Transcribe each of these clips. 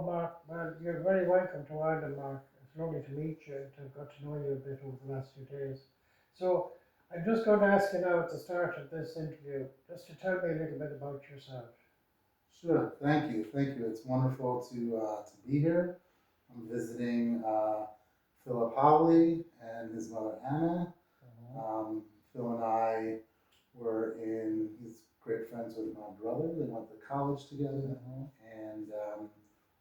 Mark. Well, you're very welcome to Ireland, Mark. It's lovely to meet you and to have got to know you a bit over the last few days. So, I'm just going to ask you now at the start of this interview, just to tell me a little bit about yourself. Sure. Thank you. Thank you. It's wonderful to be here. I'm visiting Philip Howley and his mother Anna. Uh-huh. Um, Phil and I he's great friends with my brother. They went to college together, Uh-huh. and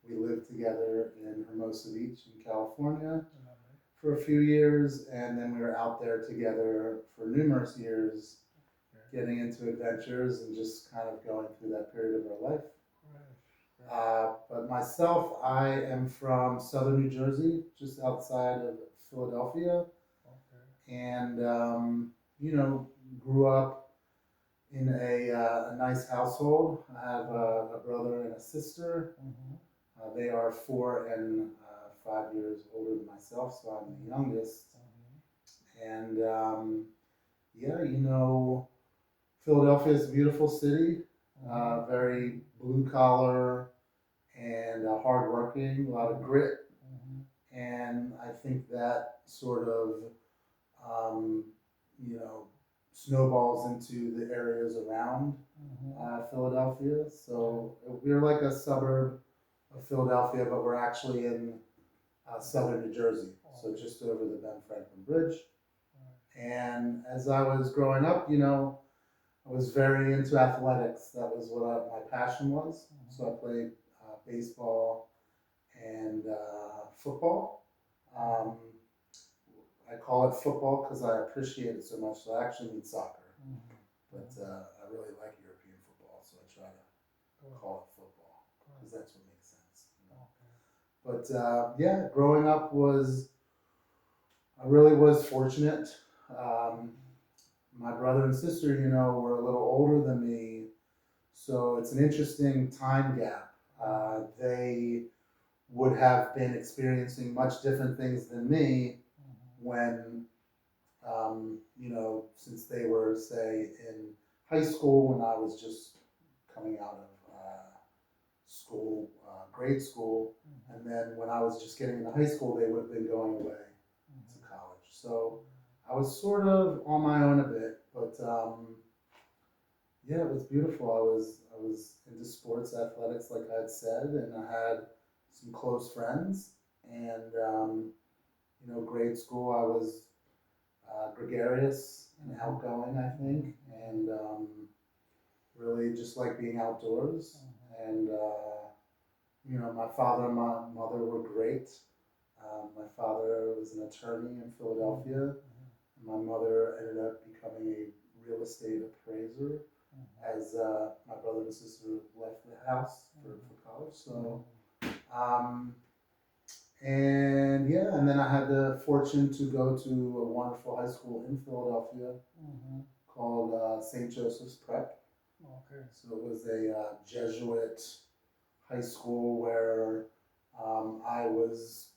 we lived together in Hermosa Beach in California Lovely. for a few years, and then we were out there together for numerous years, Okay. getting into adventures and just kind of going through that period of our life. Right. Right. But myself, I am from southern New Jersey, just outside of Philadelphia, Okay. and grew up in a nice household. I have a brother and a sister. Mm-hmm. They are 4 and 5 years older than myself, so I'm the youngest. Mm-hmm. And yeah, Philadelphia is a beautiful city, Mm-hmm. very blue collar and hardworking, a lot of grit. Mm-hmm. And I think that sort of, um, you know, snowballs into the areas around Mm-hmm. Philadelphia. Yeah. So we're like a suburb of Philadelphia, but we're actually in southern New Jersey, so Okay. just over the Ben Franklin Bridge. Right. And as I was growing up, I was very into athletics. That was what my passion was. Mm-hmm. So I played baseball and football. Um, Mm-hmm. I call it football because I appreciate it so much. So I actually mean soccer, Mm-hmm. but Mm-hmm. I really like European football, so I try to Good. call it football Good. because that's what makes sense. Okay. But yeah, growing up I really was fortunate. Um, Mm-hmm. my brother and sister, were a little older than me, so it's an interesting time gap. They would have been experiencing much different things than me Mm-hmm. when, since they were, say, in high school when I was just coming out of school, grade school, Mm-hmm. and then when I was just getting into high school, they would have been going away to Mm-hmm. college. So I was sort of on my own a bit, but yeah, it was beautiful. I was into sports, athletics, like I had said, and I had some close friends. And grade school, I was gregarious and Mm-hmm. outgoing, I Mm-hmm. think, and really just like being outdoors. Mm-hmm. And my father and my mother were great. My father was an attorney in Mm-hmm. Philadelphia. My mother ended up becoming a real estate appraiser Mm-hmm. as my brother and sister left the house for college. So, Mm-hmm. um, and yeah, and then I had the fortune to go to a wonderful high school in Philadelphia Mm-hmm. called St. Joseph's Prep. Okay. So it was a Jesuit high school where I was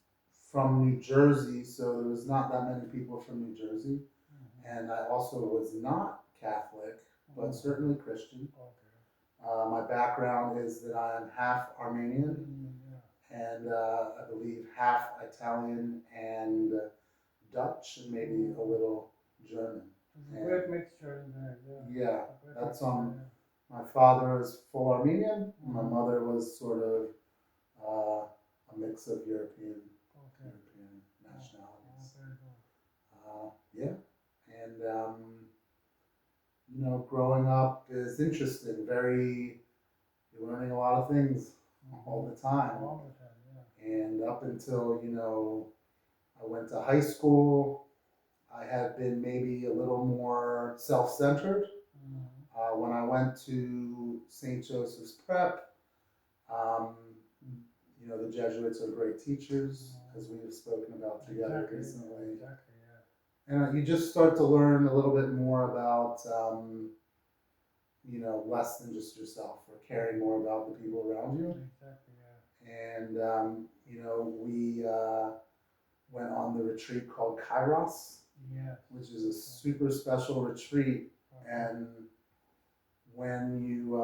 from New Jersey, so there was not that many people from New Jersey. Mm-hmm. And I also was not Catholic, but Mm-hmm. certainly Christian. Okay. My background is that I am half Armenian Armenian, yeah. and I believe half Italian and Dutch and maybe a Mm-hmm. little German. There's a And great mixture in there, yeah. yeah, A great that's mixture, yeah. my father was full Armenian. My Mm-hmm. mother was sort of a mix of Okay. European Oh, oh, nationalities. very good. Yeah, and growing up is interesting. You're learning a lot of things Mm-hmm. all the time. All the time, yeah. And up until I went to high school, I had been maybe a little more self-centered. Mm-hmm. When I went to St. Joseph's Prep, um, the Jesuits are great teachers, as we have spoken about together Exactly, recently. exactly, yeah. And you just start to learn a little bit more about, less than just yourself or caring more about the people around you. Exactly, yeah. And, we went on the retreat called Kairos, Yes. which is a super special retreat. Okay. And when you,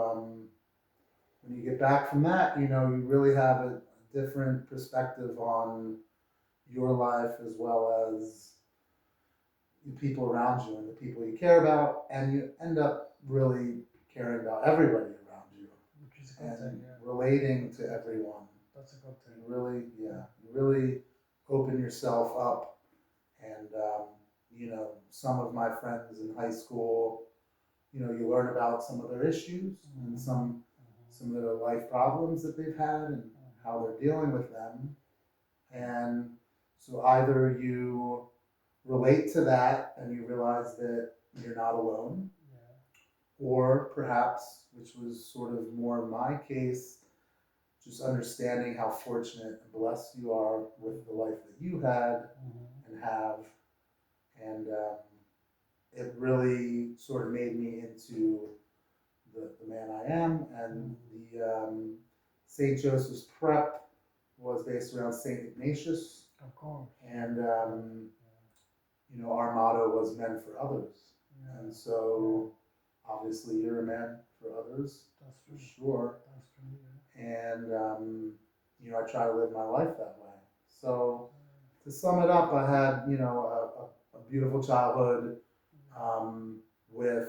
when you get back from that, you really have a different perspective on your life as well as the people around you and the people you care about, and you end up really caring about everybody around you which is a good thing, and yeah. relating to everyone. That's a good thing. You really, yeah, you really open yourself up. And, some of my friends in high school, you learn about some of their issues and some of their life problems that they've had and how they're dealing with them. And so either you relate to that and you realize that you're not alone, Yeah. or perhaps, which was sort of more my case, just understanding how fortunate and blessed you are with the life that you had and have. And it really sort of made me into the man I am. And the St. Joseph's Prep was based around St. Ignatius. Of course. And, our motto was men for others. Yeah. And so obviously you're a man for others. That's for true. sure. That's true, yeah. And, I try to live my life that way. So to sum it up, I had, a beautiful childhood with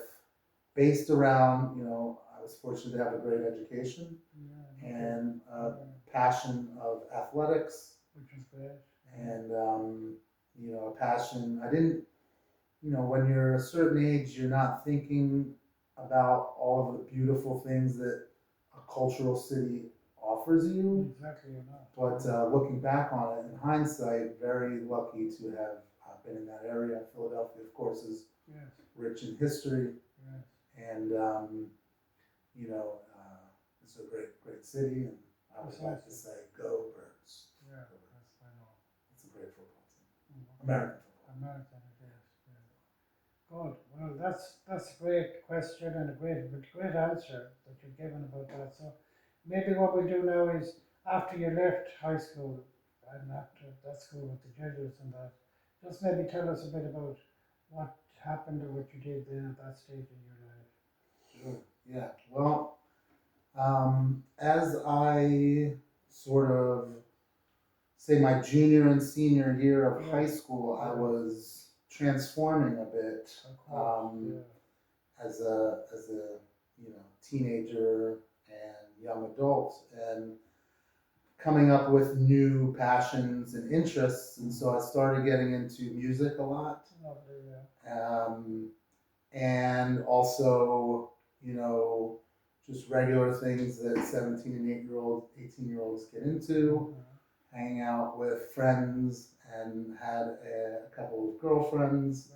based around, I was fortunate to have a great education and a passion of athletics. Which is great. And, a passion, I didn't, when you're a certain age, you're not thinking about all of the beautiful things that a cultural city offers you. Exactly, you're not. But looking back on it in hindsight, very lucky to have been in that area. Philadelphia, of course, is rich in history. Yes. And, it's a great city. And I would like to say, go Birds. Yeah, go Birds. yes, I know. It's a great football team. American football. American, it is. Yeah. Good. Well, that's a great question and a great answer that you've given about that. So maybe what we'll do now is after you left high school and after that school with the Jesuits and that, just maybe tell us a bit about what happened or what you did then at that stage in your life. Sure. Yeah. Well, as I sort of say my junior and senior year of high school, I was transforming a bit as a teenager and young adult, and coming up with new passions and interests. And so I started getting into music a lot. And also, just regular things that 17 and 18-year-olds get into, hanging out with friends, and had a couple of girlfriends.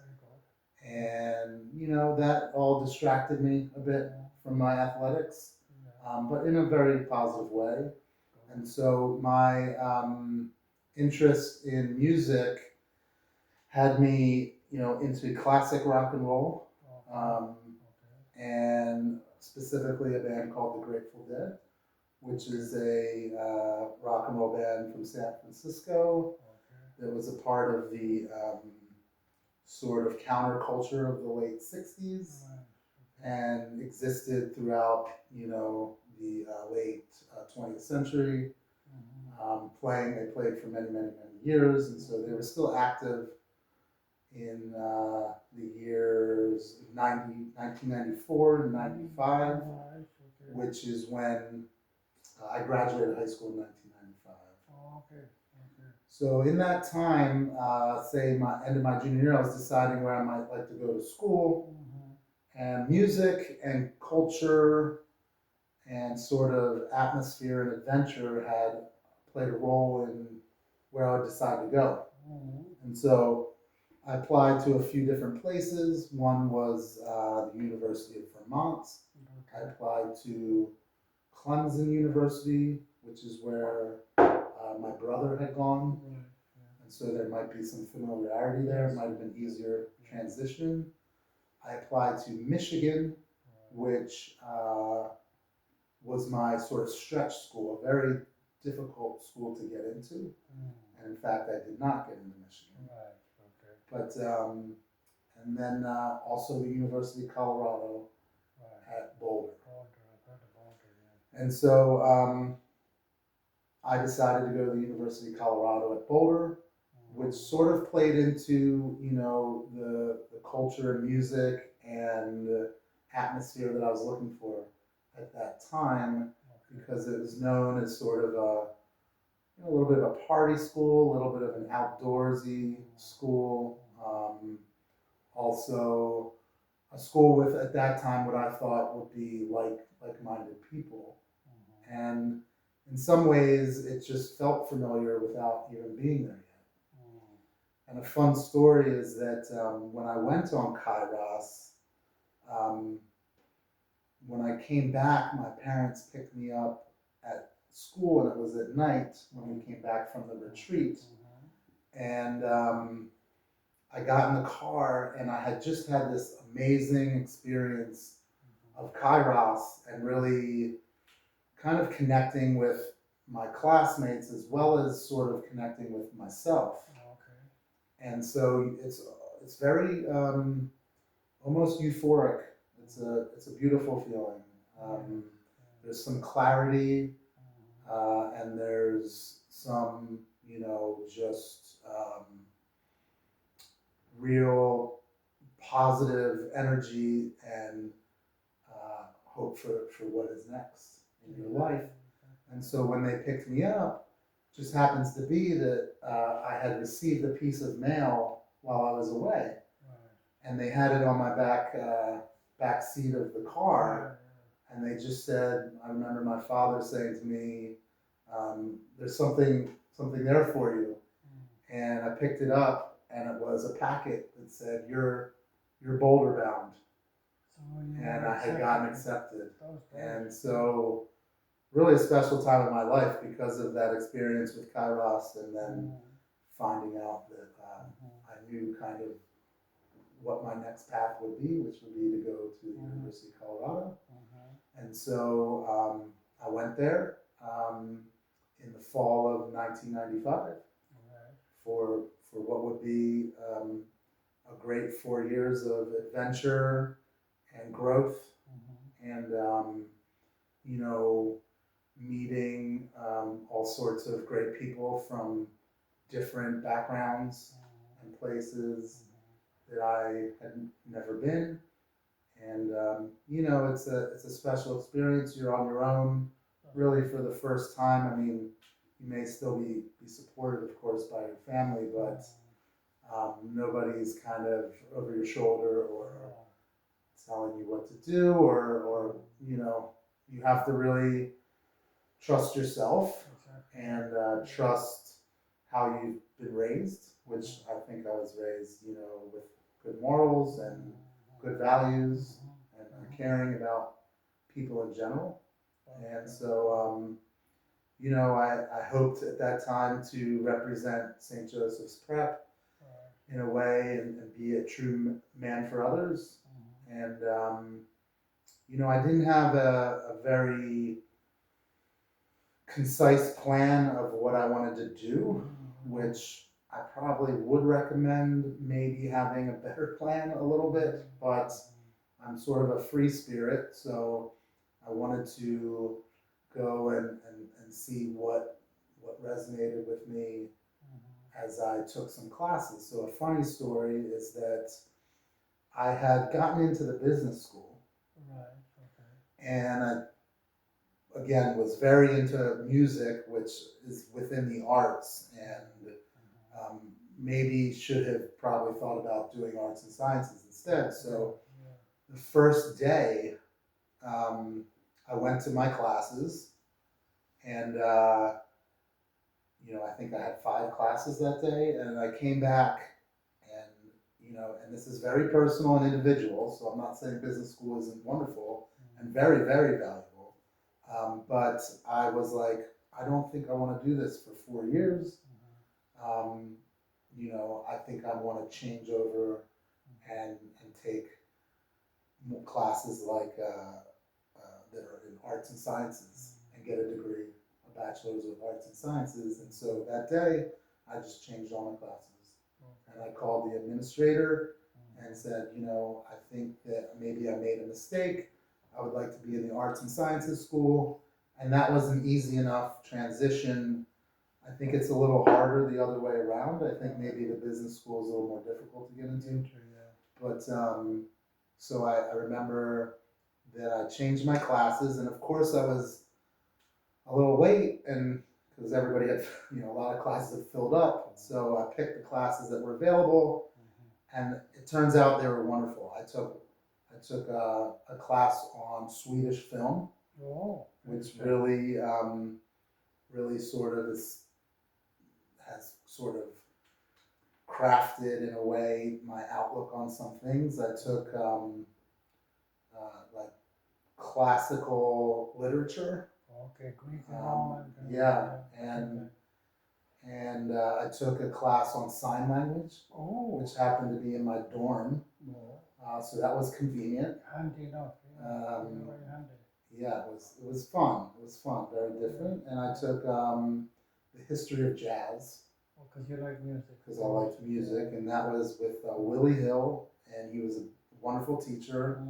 And, that all distracted me a bit from my athletics, but in a very positive way. And so my interest in music had me, into classic rock and roll, and specifically a band called the Grateful Dead, which is a rock and roll band from San Francisco that was a part of the sort of counterculture of the late 60s and existed throughout, the late 20th century. They played for many, many, many years, and so they were still active in the years 1994 and 95, which is when I graduated high school in 1995. So in that time, say my end of my junior year, I was deciding where I might like to go to school, and music and culture and sort of atmosphere and adventure had played a role in where I would decide to go. And so I applied to a few different places. One was the University of Vermont. I applied to Clemson University, which is where my brother had gone. And so there might be some familiarity there. It might have been easier transition. I applied to Michigan, which was my sort of stretch school, a very difficult school to get into. And in fact, I did not get into Michigan. But, and then also the University of Colorado at Boulder. And so I decided to go to the University of Colorado at Boulder, which sort of played into, the culture and music and atmosphere that I was looking for at that time, because it was known as sort of a little bit of a party school, a little bit of an outdoorsy school. Also, a school with at that time what I thought would be like-minded people, and in some ways it just felt familiar without even being there yet. And a fun story is that when I went on Kairos, um, when I came back, my parents picked me up at school, and it was at night when we came back from the retreat. And I got in the car, and I had just had this amazing experience of Kairos and really kind of connecting with my classmates as well as sort of connecting with myself. And so it's very almost euphoric. It's a beautiful feeling. There's some clarity, and there's some just real positive energy and hope for what is next in your life. And so when they picked me up, just happens to be that I had received a piece of mail while I was away, and they had it on my back seat of the car, and they just said, I remember my father saying to me, "There's something there for you," and I picked it up, and it was a packet that said, "You're Boulder bound," and I had gotten accepted, and so really a special time in my life because of that experience with Kairos, and then finding out that I knew kind of what my next path would be, which would be to go to the University of Colorado. And so I went there in the fall of 1995 for what would be a great 4 years of adventure and growth, and meeting all sorts of great people from different backgrounds and places that I had never been. And it's a special experience. You're on your own, really, for the first time. I mean, you may still be supported, of course, by your family, but nobody's kind of over your shoulder or telling you what to do, or you have to really trust yourself and trust how you've been raised, which I think I was raised, with good morals and good values and caring about people in general. And so, I hoped at that time to represent St. Joseph's Prep in a way, and be a true man for others. And, I didn't have a very concise plan of what I wanted to do, which I probably would recommend maybe having a better plan a little bit, but I'm sort of a free spirit, so I wanted to go and see what resonated with me as I took some classes. So a funny story is that I had gotten into the business school, and I again was very into music, which is within the arts, and maybe should have probably thought about doing arts and sciences instead. So the first day, I went to my classes, and I think I had 5 classes that day, and I came back, and and this is very personal and individual, so I'm not saying business school isn't wonderful and very, very valuable, but I was like, I don't think I want to do this for 4 years. I think I want to change over and take classes like that are in arts and sciences and get a degree, a bachelor's of arts and sciences. And so that day, I just changed all my classes, and I called the administrator and said, I think that maybe I made a mistake. I would like to be in the arts and sciences school. and that was an easy enough transition. I think it's a little harder the other way around. I think maybe the business school is a little more difficult to get into. But so I remember that I changed my classes, and of course I was a little late, and because everybody had, a lot of classes had filled up, so I picked the classes that were available, and it turns out they were wonderful. I took a class on Swedish film, Oh, which really sort of has sort of crafted in a way my outlook on some things. I took like classical literature. okay, Greek and Roman. Yeah, and I took a class on sign language, Oh, which happened to be in my dorm, no, so that was convenient. handy enough. Very handy. Yeah, it was fun. It was fun, very different. And I took the history of jazz Oh, because you like music. because I liked music, and that was with Willie Hill, and he was a wonderful teacher.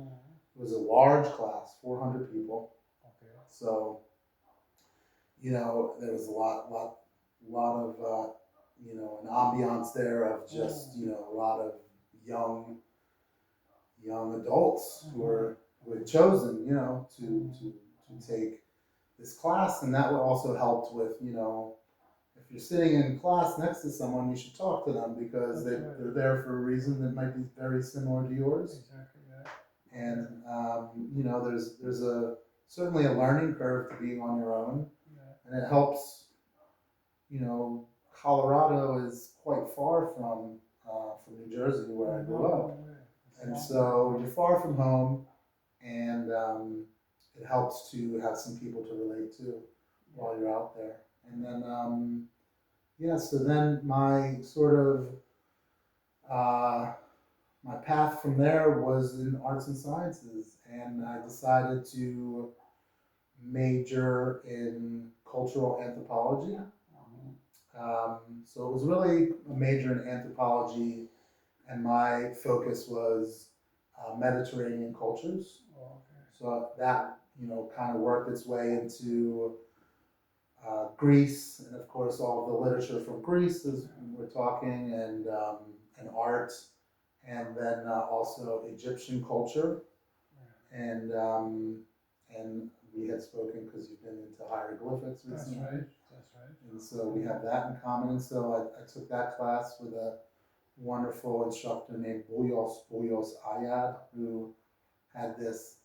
It was a large class, 400 people. Okay. So, there was a lot of, an ambiance there of just, a lot of young, young adults who had chosen, to take this class, and that would also helped with, if you're sitting in class next to someone, you should talk to them because they're there for a reason that might be very similar to yours. Exactly. Yeah. And there's certainly a learning curve to being on your own, and it helps. Colorado is quite far from New Jersey, where I grew up, and so you're far from home, and it helps to have some people to relate to while you're out there. And then so then my sort of my path from there was in arts and sciences, and I decided to major in cultural anthropology. So it was really a major in anthropology, and my focus was Mediterranean cultures. Oh, okay. So that kind of worked its way into Greece, and of course all of the literature from Greece as we're talking, and art, and then also Egyptian culture, and we had spoken because you've been into hieroglyphics recently. That's right. That's right. And so we have that in common. And so I took that class with a wonderful instructor named Bouyos Ayad, who had this,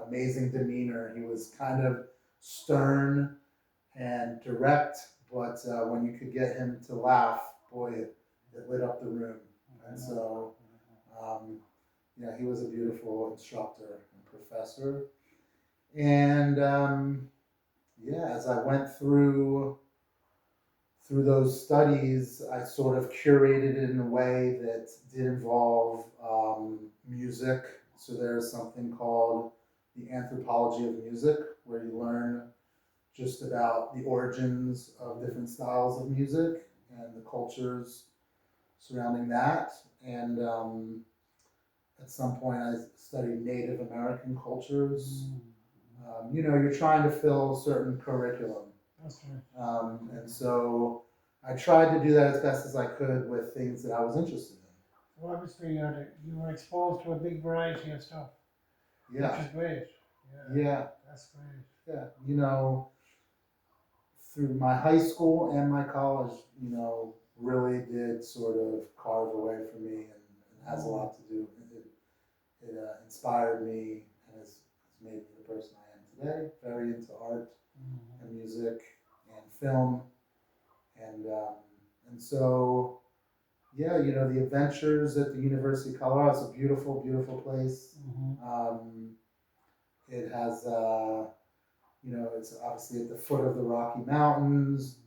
amazing demeanor. He was kind of stern and direct, but when you could get him to laugh, boy, it lit up the room. And so, he was a beautiful instructor and professor. And as I went through those studies, I sort of curated it in a way that did involve music. So there's something called the anthropology of music, where you learn just about the origins of different styles of music and the cultures surrounding that. And at some point, I studied Native American cultures. You're trying to fill certain curriculum. That's right. And so I tried to do that as best as I could with things that I was interested in. So obviously you were exposed to a big variety of stuff, which Yeah, is great. yeah, That's great. yeah. Through my high school and my college, really did sort of carve away for me, and has a lot to do. It inspired me and has made me the person I am today. Very into art and music and film, and so the adventures at the University of Colorado. It's a beautiful, beautiful place. It has it's obviously at the foot of the Rocky Mountains,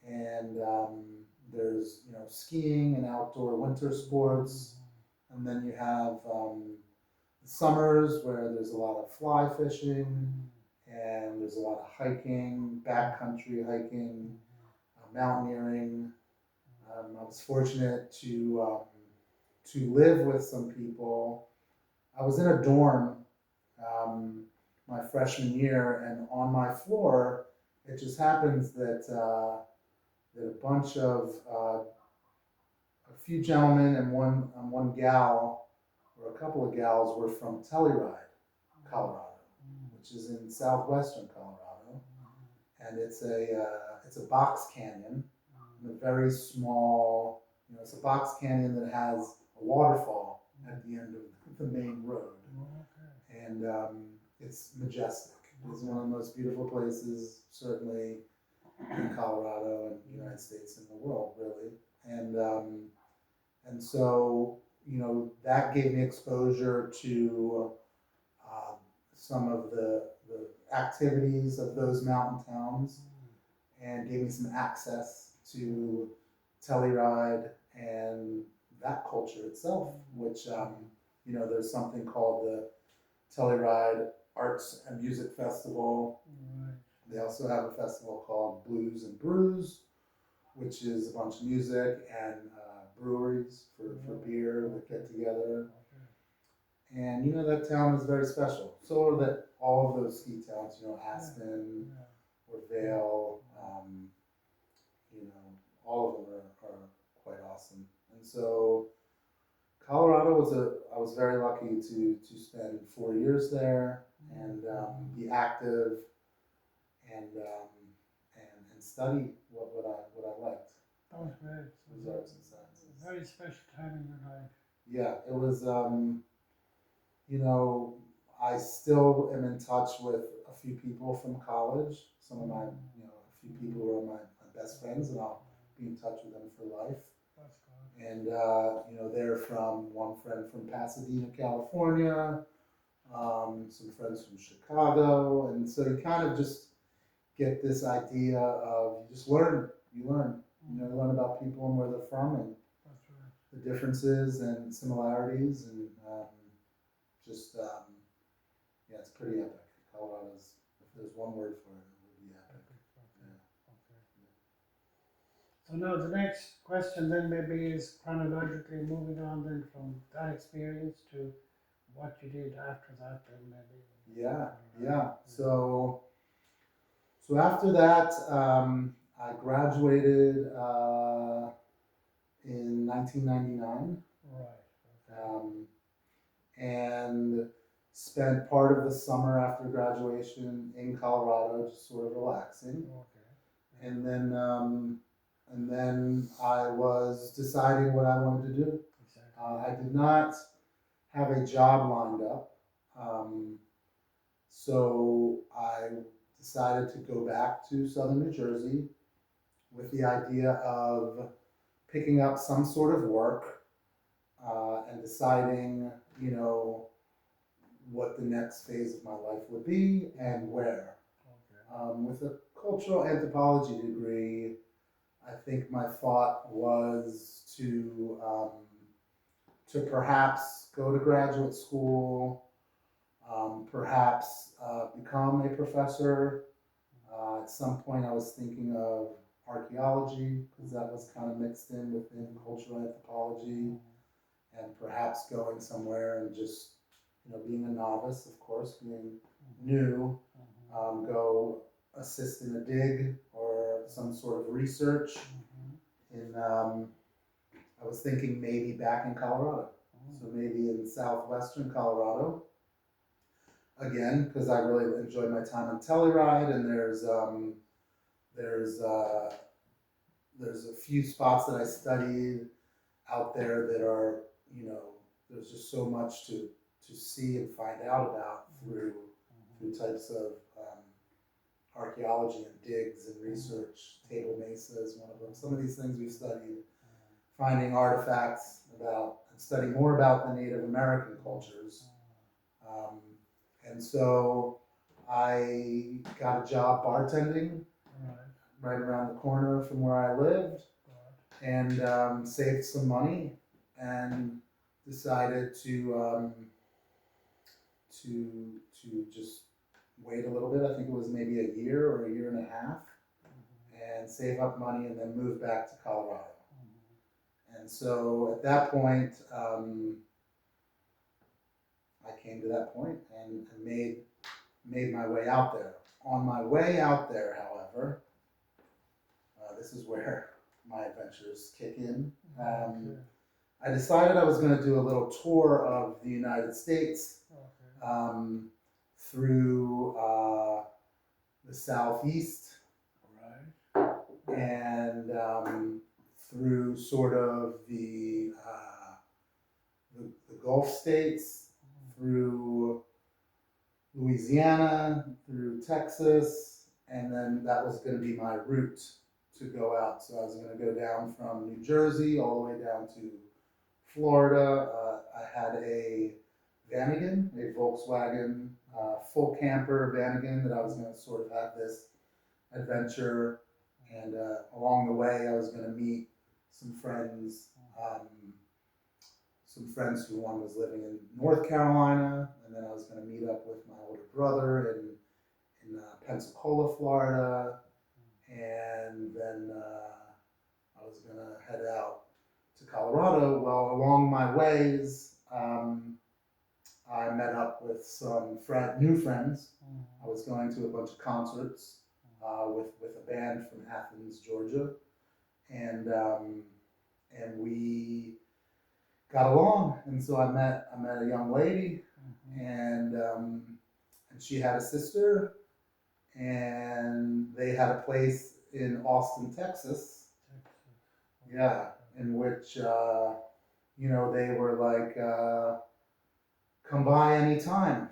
and there's skiing and outdoor winter sports, and then you have the summers where there's a lot of fly fishing, and there's a lot of hiking, backcountry hiking, mountaineering. I was fortunate to live with some people. I was in a dorm, my freshman year, and on my floor, it just happens that that a bunch of a few gentlemen and one gal or a couple of gals were from Telluride, Colorado, which is in southwestern Colorado, and it's a box canyon, and a very small, it's a box canyon that has a waterfall at the end of the main road, and it's majestic. It's one of the most beautiful places, certainly in Colorado and the United States and the world, really. And so, that gave me exposure to some of the activities of those mountain towns and gave me some access to Telluride and that culture itself, which, there's something called the Telluride Arts and Music Festival. They also have a festival called Blues and Brews, which is a bunch of music and breweries for beer that get together. And that town is very special. So are that all of those ski towns, Aspen or Vail, all of them are quite awesome. And so Colorado I was very lucky to spend 4 years there and be active and study what I liked. That was great. Was arts and sciences. Very special time in your life. Yeah, it was. I still am in touch with a few people from college. Some of my, a few people who are my best friends, and I'll be in touch with them for life. That's good. And they're from one friend from Pasadena, California, some friends from Chicago, and so you kind of just get this idea of you just learn. You learn. You learn about people and where they're from, and That's right. the differences and similarities, and it's pretty epic. Colorado's, if there's one word for it, it would be epic. Okay. So now the next question then maybe is chronologically moving on then from that experience to what you did after that then maybe. Yeah. So after that, I graduated in 1999. Right. And spent part of the summer after graduation in Colorado, just sort of relaxing. Okay. And then I was deciding what I wanted to do. Exactly. I did not have a job lined up, so I decided to go back to southern New Jersey with the idea of picking up some sort of work and deciding, what the next phase of my life would be and where. Okay. With a cultural anthropology degree, I think my thought was to perhaps go to graduate school, perhaps become a professor. At some point, I was thinking of archaeology because that was kind of mixed in within cultural anthropology, and perhaps going somewhere and just being a novice, of course, being new, go assist in a dig or some sort of research. I was thinking maybe back in Colorado, so maybe in southwestern Colorado. Again, because I really enjoyed my time on Telluride, and there's a few spots that I studied out there that are, there's just so much to see and find out about through types of archaeology and digs and research. Table Mesa is one of them. Some of these things we've studied, finding artifacts about and studying more about the Native American cultures. And so I got a job bartending right around the corner from where I lived, and saved some money and decided to just wait a little bit. I think it was maybe a year or a year and a half, and save up money and then move back to Colorado. And so at that point, I came to that point and made made my way out there. On my way out there, however, this is where my adventures kick in. Okay. I decided I was going to do a little tour of the United States Okay. through the Southeast Right. and through sort of the Gulf states, through Louisiana, through Texas, and then that was going to be my route to go out. So I was going to go down from New Jersey all the way down to Florida. I had a Vanagon, a Volkswagen full camper Vanagon that I was going to sort of have this adventure. And along the way, I was going to meet some friends. Some friends who one was living in North Carolina, and then I was going to meet up with my older brother in Pensacola, Florida, and then I was going to head out to Colorado. Well, along my ways, I met up with some new friends. I was going to a bunch of concerts with a band from Athens, Georgia, and we got along, and so I met a young lady, and she had a sister, and they had a place in Austin, Texas. Yeah, in which they were like, come by anytime,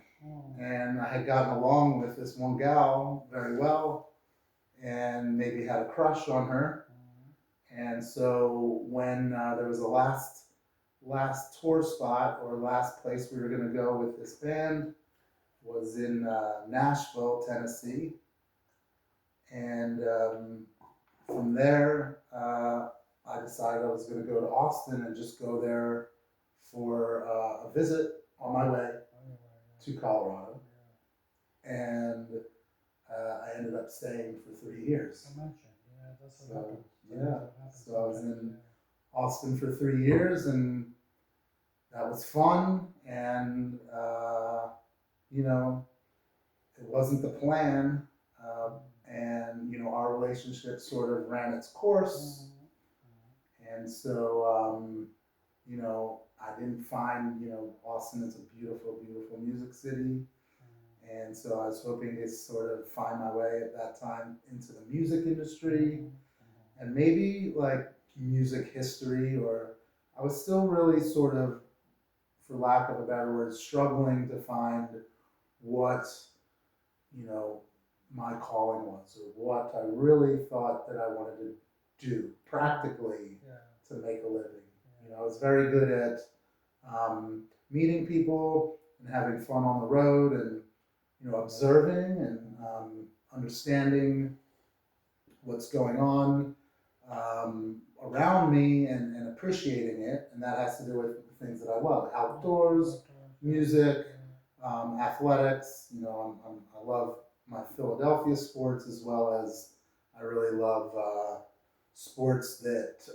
and I had gotten along with this one gal very well, and maybe had a crush on her, and so when there was a last tour spot or last place we were going to go with this band was in Nashville, Tennessee. And from there, I decided I was going to go to Austin and just go there for a visit on my way to Colorado. And I ended up staying for 3 years. I mentioned, that's what happens. So I was in Austin for 3 years, and that was fun. And it wasn't the plan, and our relationship sort of ran its course. And so I didn't find Austin is a beautiful, beautiful music city. And so I was hoping to sort of find my way at that time into the music industry and maybe like music history, or I was still really sort of, for lack of a better word, struggling to find what, my calling was, or what I really thought that I wanted to do practically to make a living. I was very good at meeting people and having fun on the road, and observing and understanding what's going on around me, and appreciating it. And that has to do with the things that I love: outdoors, music, athletics. I love my Philadelphia sports, as well as I really love sports that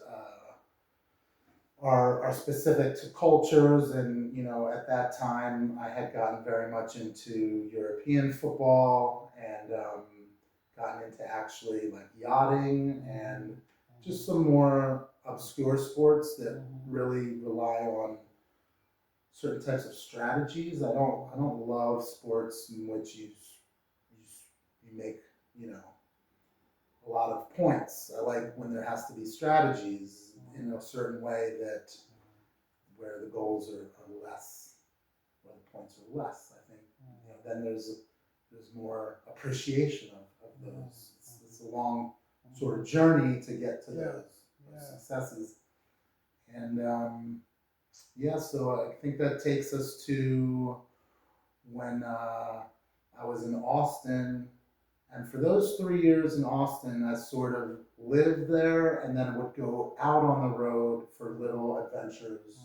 are specific to cultures. And at that time I had gotten very much into European football, and gotten into actually like yachting and just some more obscure sports that really rely on certain types of strategies. I don't love sports in which you make a lot of points. I like when there has to be strategies in a certain way, that where the goals are less, where the points are less. I think then there's more appreciation of those. It's a long sort of journey to get to those successes. And so I think that takes us to when I was in Austin. And for those 3 years in Austin, I sort of lived there, and then would go out on the road for little adventures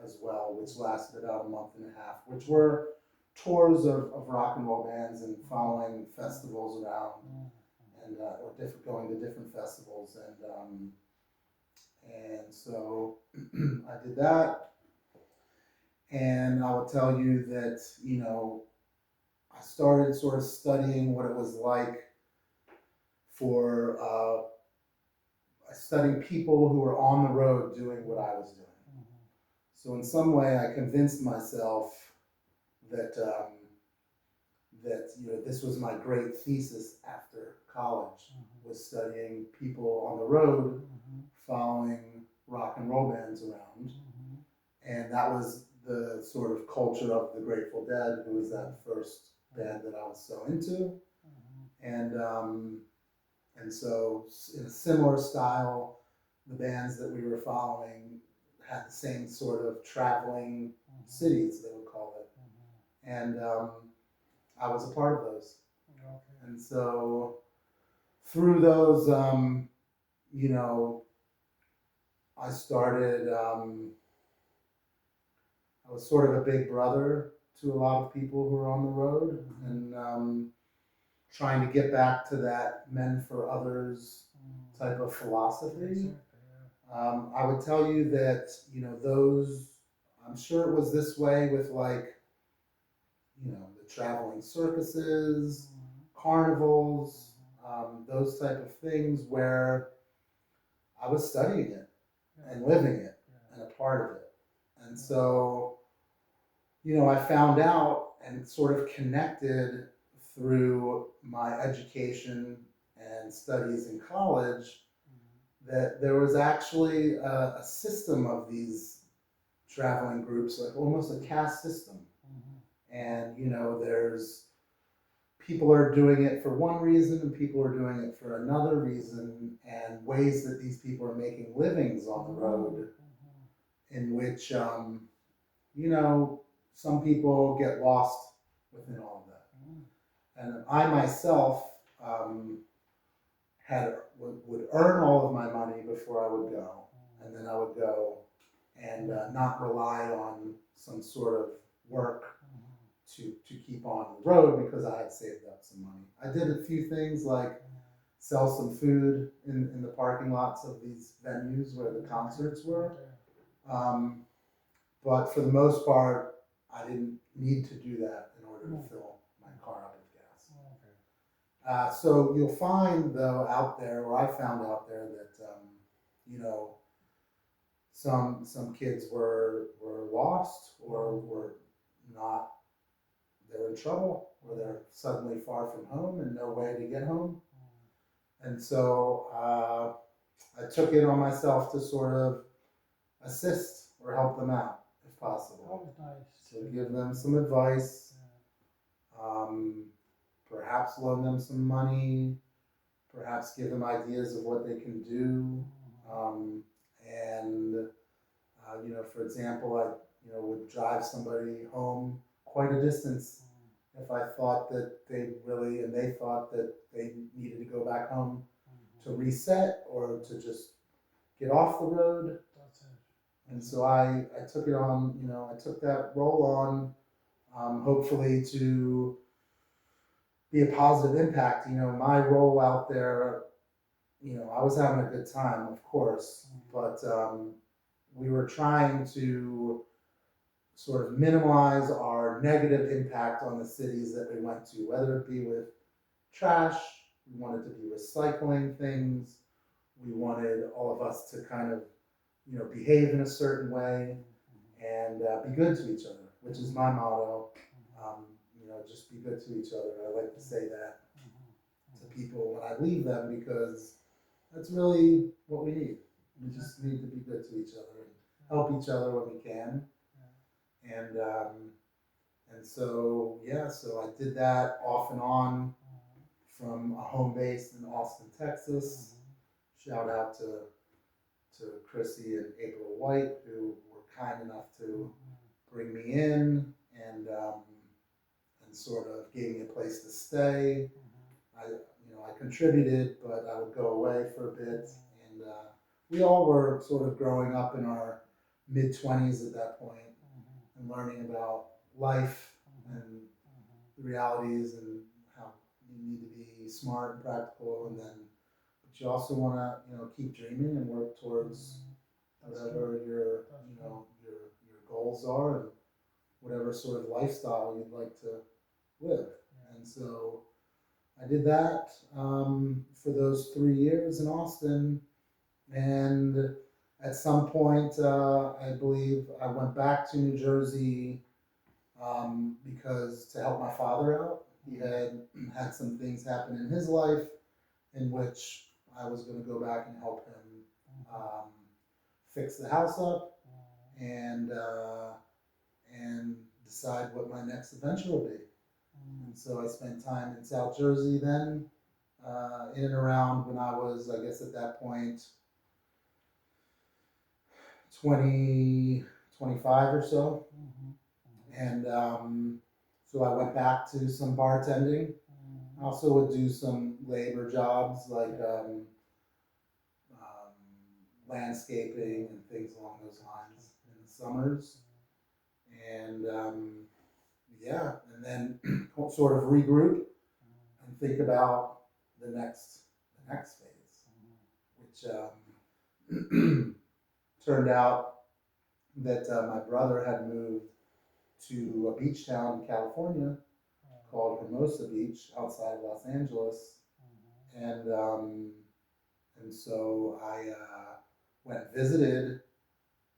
as well, which lasted about a month and a half, which were tours of rock and roll bands and following festivals around, and or going to different festivals. And so I did that. And I will tell you that, I started sort of studying what it was like for studying people who were on the road doing what I was doing. So in some way, I convinced myself that this was my great thesis after college, was studying people on the road following rock and roll bands around, and that was the sort of culture of the Grateful Dead, who was that first band that I was so into, and so in a similar style, the bands that we were following had the same sort of traveling cities, they would call it, and I was a part of those. Okay. And so through those, you know, I started, I was sort of a big brother to a lot of people who were on the road, and trying to get back to that men for others type of philosophy. Exactly, I would tell you that, those, I'm sure it was this way with like, the traveling circuses, carnivals, those type of things where I was studying it and living it and a part of it. And so, I found out and sort of connected through my education and studies in college that there was actually a system of these traveling groups, like almost a caste system. And, there's people are doing it for one reason and people are doing it for another reason, and ways that these people are making livings on the road in which, some people get lost within all of that. And I myself would earn all of my money before I would go, and then I would go and not rely on some sort of work to keep on the road because I had saved up some money. I did a few things like sell some food in the parking lots of these venues where the concerts were. But for the most part, I didn't need to do that in order to fill my car up with gas. So you'll find, though, out there, or I found out there that, some kids were lost or were not, they're in trouble, or they're suddenly far from home and no way to get home. And so I took it on myself to sort of assist or help them out if possible. Oh, nice. To give them some advice, perhaps loan them some money, perhaps give them ideas of what they can do. And for example, I would drive somebody home quite a distance if I thought that they thought that they needed to go back home to reset or to just get off the road. That's it. And so I took it on, I took that role on, hopefully to be a positive impact. My role out there, I was having a good time, of course, but we were trying to sort of minimize our negative impact on the cities that we went to, whether it be with trash, we wanted to be recycling things, we wanted all of us to kind of, behave in a certain way and be good to each other, which is my motto. Just be good to each other. I like to say that to people when I leave them because that's really what we need. We just need to be good to each other and help each other when we can. And so so I did that off and on from a home base in Austin, Texas. Shout out to Chrissy and April White, who were kind enough to bring me in and sort of gave me a place to stay. I contributed, but I would go away for a bit, and we all were sort of growing up in our mid-20s at that point and learning about life and the realities and how you need to be smart and practical, and then but you also want to keep dreaming and work towards whatever your your goals are and whatever sort of lifestyle you'd like to live. And so I did that for those 3 years in Austin. And at some point, I believe I went back to New Jersey because to help my father out. He had had some things happen in his life in which I was going to go back and help him fix the house up and decide what my next adventure will be. And so I spent time in South Jersey then, in and around when I was, I guess at that point, 20, 25 or so. And so I went back to some bartending. I also would do some labor jobs like landscaping and things along those lines in the summers. And yeah, and then sort of regroup and think about the next phase, which turned out that my brother had moved to a beach town in California called Hermosa Beach outside of Los Angeles, and so I went and visited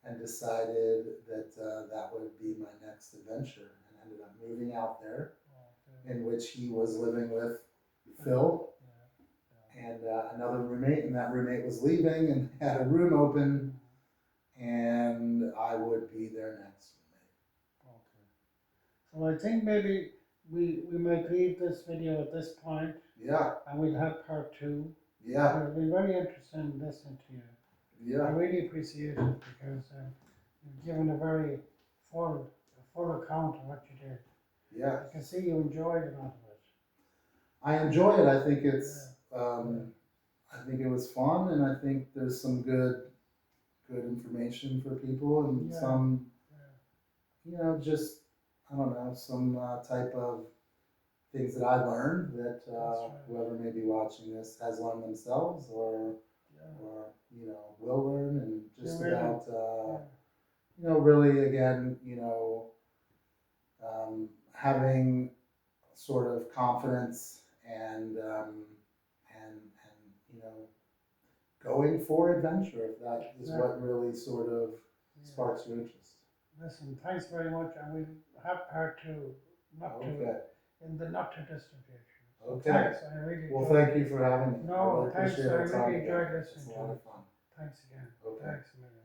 and decided that that would be my next adventure, and ended up moving out there, in which he was living with Phil and another roommate, and that roommate was leaving and had a room open, and I would be their next roommate. So I think maybe we might leave this video at this point, Yeah, and we'll have part two. yeah, It'll be very interesting listening to you. I yeah, really appreciate it because you've given a very full account of what you did. yeah. I can see you enjoyed a lot of it. I enjoy it. I think it's, I think it was fun, and I think there's some good information for people, and Yeah. some, you know, just, I don't know, some type of things that I learned that right. whoever may be watching this has learned themselves, or you know, will learn, and just Yeah, really. about you know, really again, you know, having sort of confidence and you know, going for adventure, if that is what really sort of sparks your interest. Listen, thanks very much, and we'll have part two, in the not too distant future. So Okay. Thanks, I really Well, enjoyed thank you for having me. No, I really thanks, appreciate I our time really enjoyed together. listening It's a to lot it. of fun. Thanks again. Okay. Thanks a million.